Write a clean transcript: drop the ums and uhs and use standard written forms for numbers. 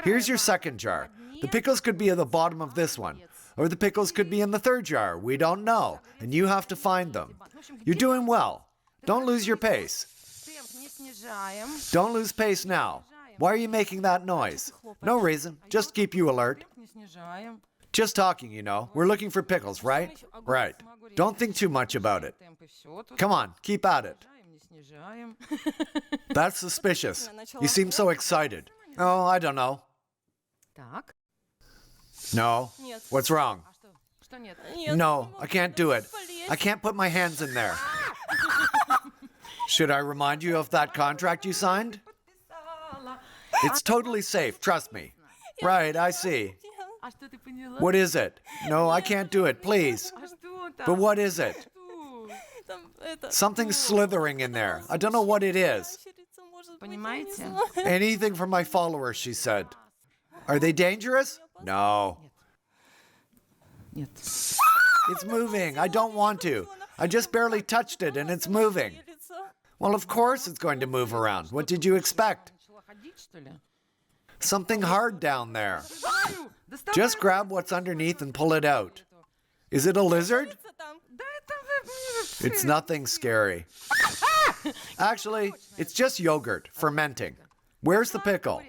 Here's your second jar. The pickles could be at the bottom of this one, or the pickles could be in the third jar. We don't know, and you have to find them. You're doing well. Don't lose your pace. Don't lose pace now. Why are you making that noise? No reason. Just keep you alert. Just talking, you know. We're looking for pickles, right? Right. Don't think too much about it. Come on, keep at it. That's suspicious. You seem so excited. Oh, I don't know. No. What's wrong? No, I can't do it. I can't put my hands in there. Should I remind you of that contract you signed? It's totally safe, trust me. Right, I see. What is it? No, I can't do it, please. But what is it? Something's slithering in there. I don't know what it is. Anything for my followers, she said. Are they dangerous? No. It's moving. I don't want to. I just barely touched it and it's moving. Well, of course it's going to move around. What did you expect? Something hard down there. Just grab what's underneath and pull it out. Is it a lizard? It's nothing scary. Actually, it's just yogurt fermenting. Where's the pickle?